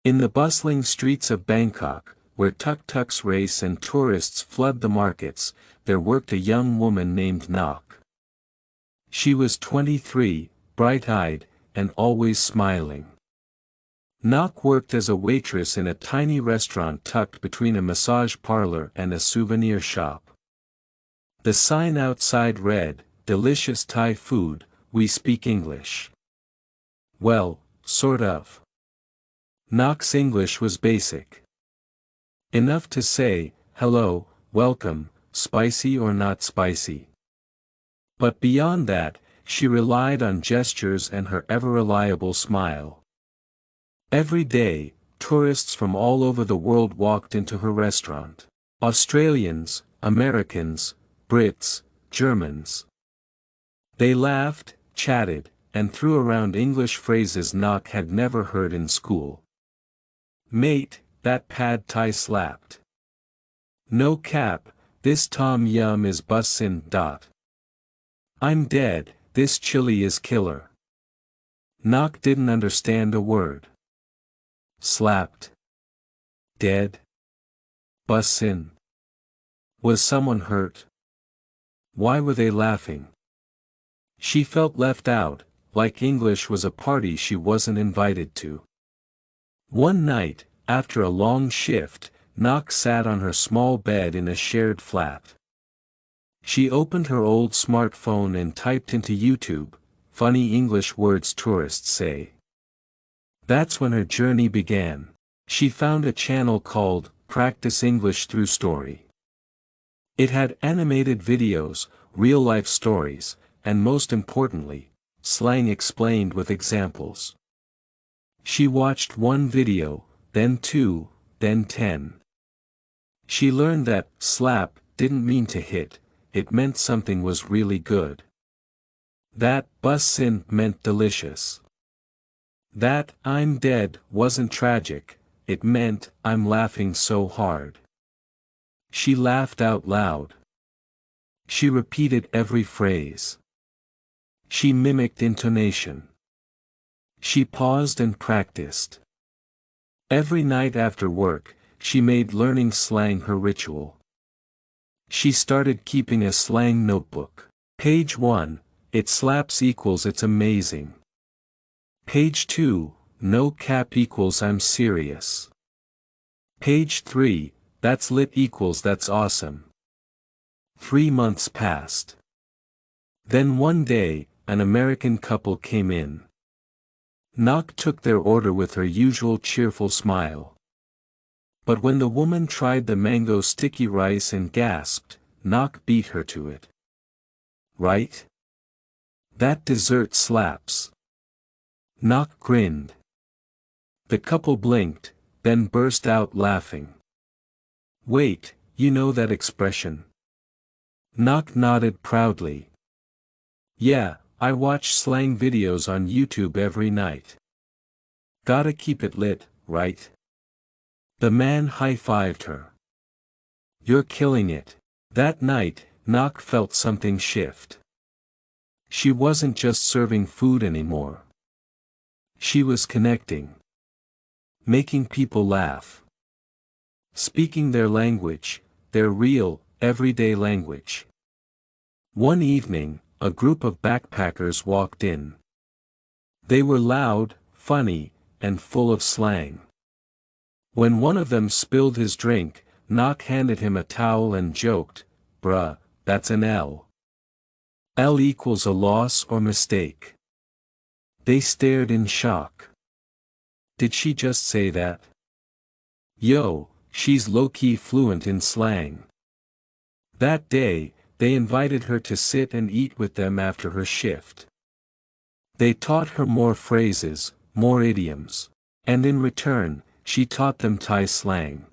In the bustling streets of Bangkok, where tuk-tuks race and tourists flood the markets, there worked a young woman named Nok. She was 23, bright-eyed, and always smiling. Nok worked as a waitress in a tiny restaurant tucked between a massage parlor and a souvenir shop. The sign outside read, "Delicious Thai food, we speak English." Well, sort of. Nok's English was basic. Enough to say, "Hello, welcome, spicy or not spicy?" But beyond that, she relied on gestures and her ever-reliable smile. Every day, tourists from all over the world walked into her restaurant. Australians, Americans, Brits, Germans. They laughed, chatted, and threw around English phrases Nok had never heard in school. "Mate, that pad thai slapped." "No cap, this tom yum is bussin'. "I'm dead, this chili is killer." Nok didn't understand a word. Slapped. Dead. Bussin'. Was someone hurt? Why were they laughing? She felt left out, like English was a party she wasn't invited to. One night, after a long shift, Nok sat on her small bed in a shared flat. She opened her old smartphone and typed into YouTube, "Funny English words tourists say." That's when her journey began. She found a channel called Practice English Through Story. It had animated videos, real-life stories, and most importantly, slang explained with examples. She watched one video, then 2, then 10. She learned that slap didn't mean to hit, it meant something was really good. That bussin' meant delicious. That "I'm dead" wasn't tragic, it meant "I'm laughing so hard." She laughed out loud. She repeated every phrase. She mimicked intonation. She paused and practiced. Every night after work, she made learning slang her ritual. She started keeping a slang notebook. Page 1, "It slaps" equals "It's amazing." Page 2, "No cap" equals "I'm serious." Page 3, "That's lit" equals "That's awesome." 3 months passed. Then one day, an American couple came in. Nok took their order with her usual cheerful smile. But when the woman tried the mango sticky rice and gasped, Nok beat her to it. "Right? That dessert slaps." Nok grinned. The couple blinked, then burst out laughing. "Wait, you know that expression?" Nok nodded proudly. "Yeah, I watch slang videos on YouTube every night." "Gotta keep it lit, right?" The man high-fived her. "You're killing it." That night, Nok felt something shift. She wasn't just serving food anymore. She was connecting. Making people laugh. Speaking their language, their real, everyday language. One evening, a group of backpackers walked in. They were loud, funny, and full of slang. When one of them spilled his drink, Nok handed him a towel and joked, "Bruh, that's an L. L equals a loss or mistake." They stared in shock. Did she just say that? Yo, she's low-key fluent in slang. That day, they invited her to sit and eat with them after her shift. They taught her more phrases, more idioms. And in return, she taught them Thai slang.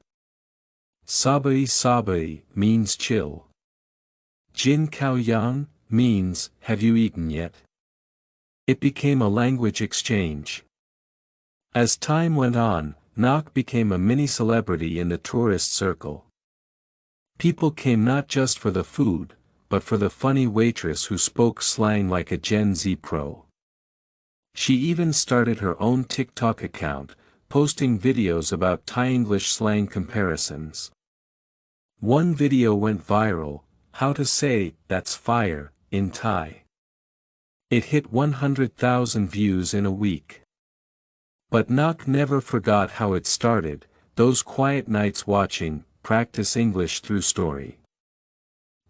Sabai sabai means chill. Jin Kao Yang means, have you eaten yet? It became a language exchange. As time went on, Nok became a mini-celebrity in the tourist circle. People came not just for the food, but for the funny waitress who spoke slang like a Gen Z pro. She even started her own TikTok account, posting videos about Thai English slang comparisons. One video went viral, how to say, "that's fire," in Thai. It hit 100,000 views in a week. But Nok never forgot how it started, those quiet nights watching, Practice English Through Story.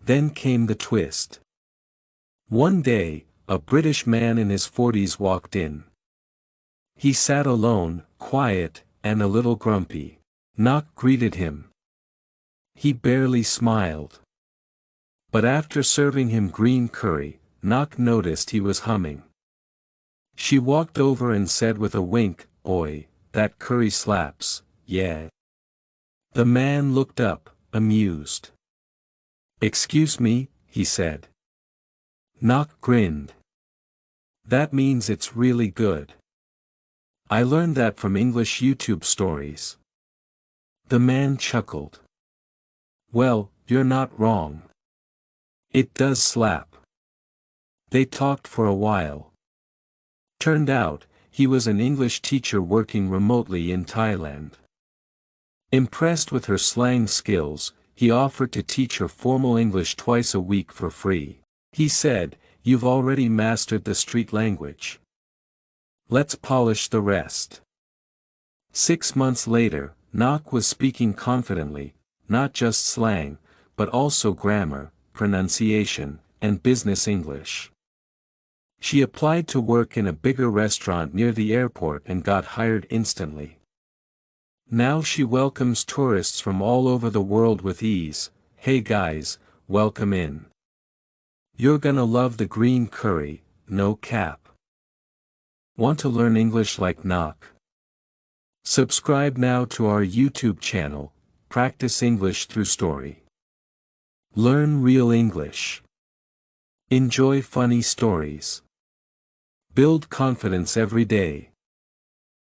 Then came the twist. One day, a British man in his 40s walked in. He sat alone, quiet, and a little grumpy. Nok greeted him. He barely smiled. But after serving him green curry, Nok noticed he was humming. She walked over and said with a wink, "Oi, that curry slaps, yeah." The man looked up, amused. "Excuse me," he said. Nok grinned. "That means it's really good. I learned that from English YouTube stories." The man chuckled. "Well, you're not wrong. It does slap." They talked for a while. Turned out, he was an English teacher working remotely in Thailand. Impressed with her slang skills, he offered to teach her formal English twice a week for free. He said, "You've already mastered the street language. Let's polish the rest." 6 months later, Nok was speaking confidently, not just slang, but also grammar, pronunciation, and business English. She applied to work in a bigger restaurant near the airport and got hired instantly. Now she welcomes tourists from all over the world with ease. "Hey guys, welcome in. You're gonna love the green curry, no cap. Want to learn English like Nok? Subscribe now to our YouTube channel, Practice English Through Story. Learn real English. Enjoy funny stories. Build confidence every day."